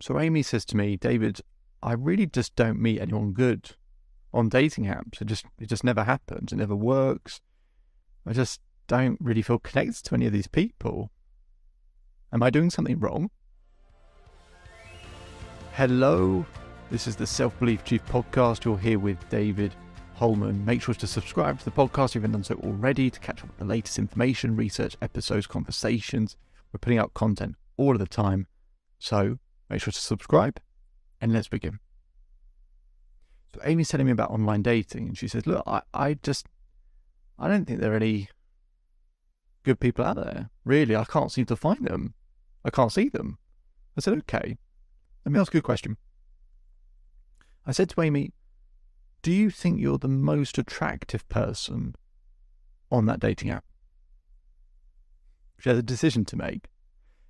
So Amy says to me, David, I really just don't meet anyone good on dating apps. It just never happens. It never works. I just don't really feel connected to any of these people. Am I doing something wrong? Hello, this is the Self-Belief Chief podcast. You're here with David Holman. Make sure to subscribe to the podcast if you haven't done so already to catch up with the latest information, research, episodes, conversations. We're putting out content all of the time. So make sure to subscribe and let's begin. So Amy's telling me about online dating and she says, look, I don't think there are any good people out there. Really, I can't seem to find them. I can't see them. I said, okay, let me ask you a question. I said to Amy, do you think you're the most attractive person on that dating app? She has a decision to make.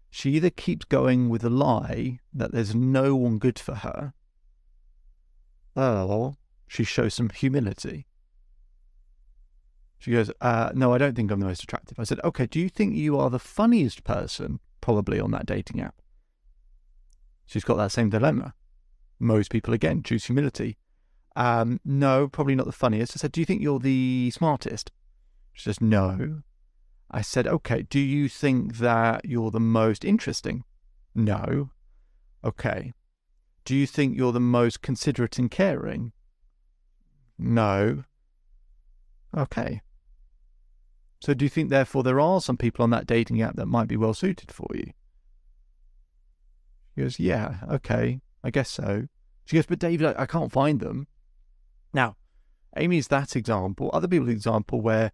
She either keeps going with the lie that there's no one good for her, or she shows some humility. She goes, no, I don't think I'm the most attractive. I said, okay, do you think you are the funniest person probably on that dating app? She's got that same dilemma. Most people, again, choose humility. No, probably not the funniest. I said, do you think you're the smartest? She says, no. I said, okay, do you think that you're the most interesting? No. Okay. Do you think you're the most considerate and caring? No. Okay. So do you think, therefore, there are some people on that dating app that might be well suited for you? She goes, yeah, okay, I guess so. She goes, but David, I can't find them. Now, Amy's that example. Other people's example where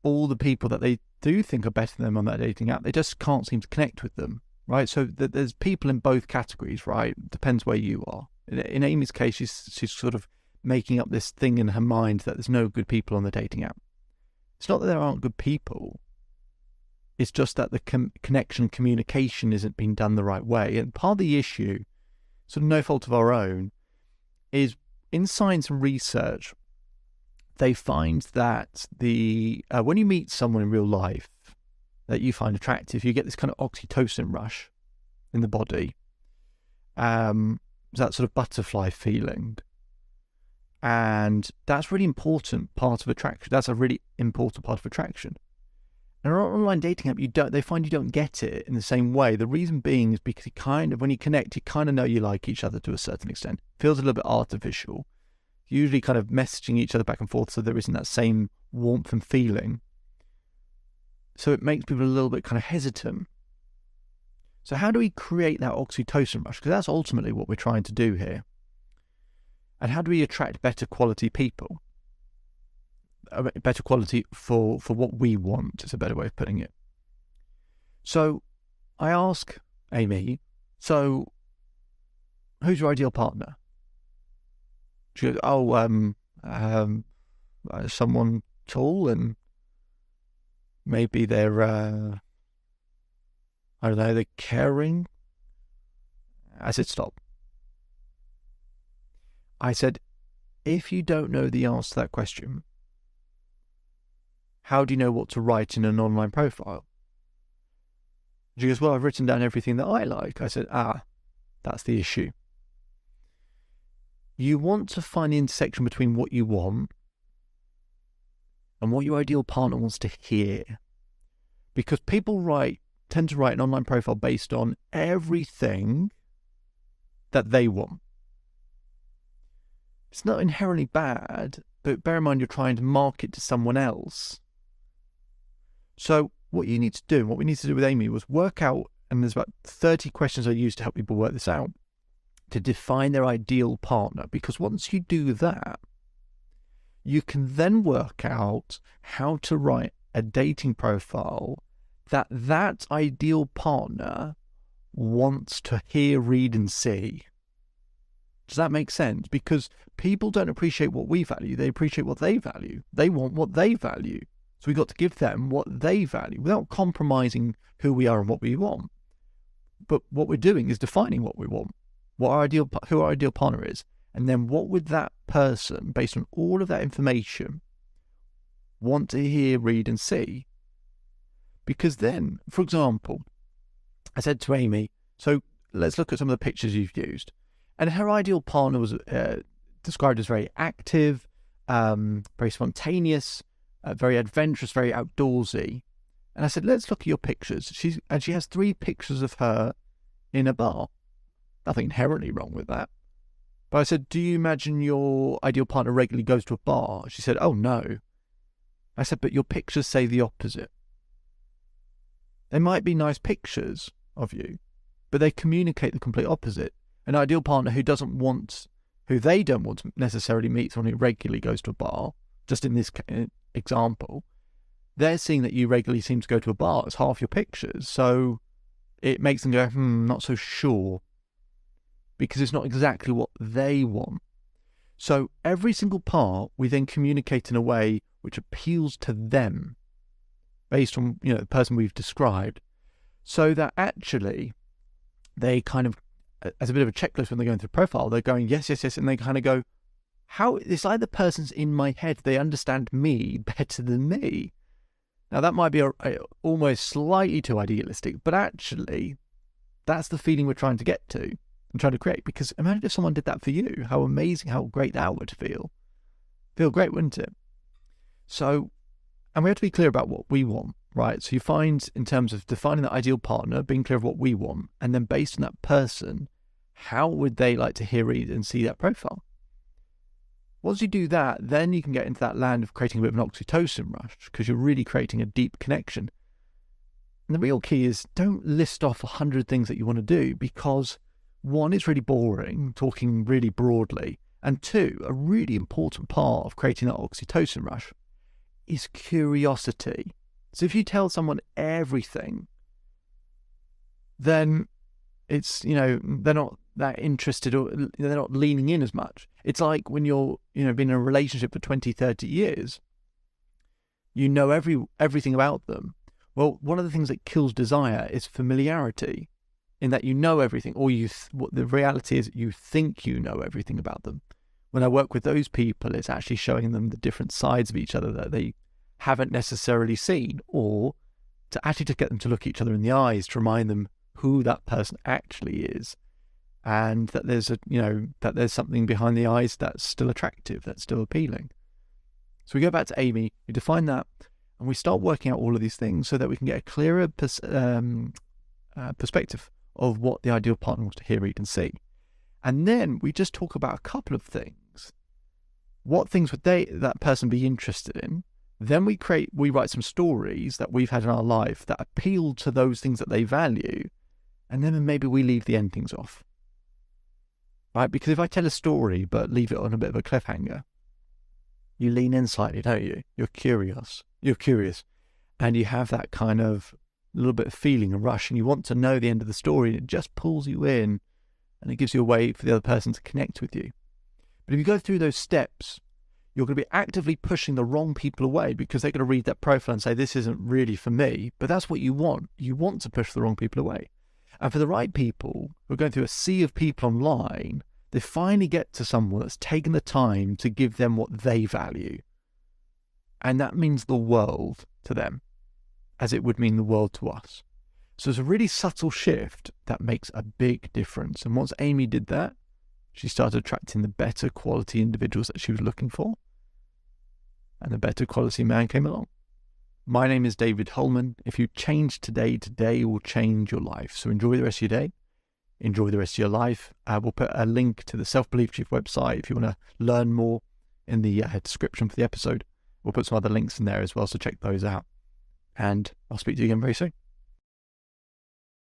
all the people that they do think are better than them on that dating app, they just can't seem to connect with them, right? So there's people in both categories, right? Depends where you are. In Amy's case, she's sort of making up this thing in her mind that there's no good people on the dating app. It's not that there aren't good people. It's just that the connection, communication isn't being done the right way. And part of the issue, sort of no fault of our own, is in science and research, they find that when you meet someone in real life that you find attractive, you get this kind of oxytocin rush in the body. That sort of butterfly feeling. And that's really important part of attraction. That's a really important part of attraction. And on an online dating app, they find you don't get it in the same way. The reason being is because when you connect, you kind of know you like each other to a certain extent. It feels a little bit artificial. Usually kind of messaging each other back and forth so there isn't that same warmth and feeling. So it makes people a little bit kind of hesitant. So how do we create that oxytocin rush? Because that's ultimately what we're trying to do here. And how do we attract better quality people? Better quality for what we want is a better way of putting it. So I ask Amy, so who's your ideal partner? She goes, someone tall and maybe they're, I don't know, they're caring. I said, stop. I said, if you don't know the answer to that question, how do you know what to write in an online profile? She goes, well, I've written down everything that I like. I said, that's the issue. You want to find the intersection between what you want and what your ideal partner wants to hear. Because people tend to write an online profile based on everything that they want. It's not inherently bad, but bear in mind you're trying to market to someone else. So what you need to do, what we need to do with Amy was work out, and there's about 30 questions I use to help people work this out, to define their ideal partner. Because once you do that, you can then work out how to write a dating profile that ideal partner wants to hear, read, and see. Does that make sense? Because people don't appreciate what we value. They appreciate what they value. They want what they value. So we've got to give them what they value without compromising who we are and what we want. But what we're doing is defining what we want, who our ideal partner is. And then what would that person, based on all of that information, want to hear, read, and see? Because then, for example, I said to Amy, so let's look at some of the pictures you've used. And her ideal partner was described as very active, very spontaneous, very adventurous, very outdoorsy. And I said, let's look at your pictures. She has 3 pictures of her in a bar. Nothing inherently wrong with that. But I said, do you imagine your ideal partner regularly goes to a bar? She said, oh, no. I said, but your pictures say the opposite. They might be nice pictures of you, but they communicate the complete opposite. An ideal partner who they don't want to necessarily meet someone who regularly goes to a bar, just in this example, they're seeing that you regularly seem to go to a bar as half your pictures. So it makes them go, not so sure, because it's not exactly what they want. So every single part we then communicate in a way which appeals to them based on, the person we've described, so that actually they kind of, as a bit of a checklist when they're going through profile, they're going, yes, and they kind of go, it's like the person's in my head. They understand me better than me. Now, that might be almost slightly too idealistic, but actually, that's the feeling we're trying to get to and trying to create. Because imagine if someone did that for you, how amazing, how great that would feel. Feel great, wouldn't it? So, and we have to be clear about what we want, right? So you find, in terms of defining the ideal partner, being clear of what we want, and then based on that person, how would they like to hear, read, and see that profile? Once you do that, then you can get into that land of creating a bit of an oxytocin rush, because you're really creating a deep connection. And the real key is, don't list off 100 things that you want to do, because 1, it's really boring, talking really broadly, and 2, a really important part of creating that oxytocin rush is curiosity. So if you tell someone everything, then it's, they're not that interested, or they're not leaning in as much. It's like when you're, been in a relationship for 20, 30 years, everything about them. Well, one of the things that kills desire is familiarity, in that you know everything, or what the reality is, you think you know everything about them. When I work with those people, it's actually showing them the different sides of each other that they haven't necessarily seen, or to get them to look each other in the eyes, to remind them who that person actually is, and that there's something behind the eyes that's still attractive, that's still appealing. So we go back to Amy, we define that, and we start working out all of these things so that we can get a clearer perspective of what the ideal partner wants to hear, read, and see. And then we just talk about a couple of things. What things would that person be interested in? Then we write some stories that we've had in our life that appeal to those things that they value, and then maybe we leave the endings off. Right? Because if I tell a story but leave it on a bit of a cliffhanger, you lean in slightly, don't you? You're curious, and you have that kind of little bit of feeling, a rush, and you want to know the end of the story, and it just pulls you in, and it gives you a way for the other person to connect with you. But if you go through those steps, you're going to be actively pushing the wrong people away, because they're going to read that profile and say, this isn't really for me. But that's what you want. You want to push the wrong people away. And for the right people who are going through a sea of people online, they finally get to someone that's taken the time to give them what they value. And that means the world to them, as it would mean the world to us. So it's a really subtle shift that makes a big difference. And once Amy did that, she started attracting the better quality individuals that she was looking for. And the better quality man came along. My name is David Holman. If you change today, today will change your life. So enjoy the rest of your day. Enjoy the rest of your life. We'll put a link to the Self-Belief Chief website if you want to learn more in the description for the episode. We'll put some other links in there as well, so check those out. And I'll speak to you again very soon.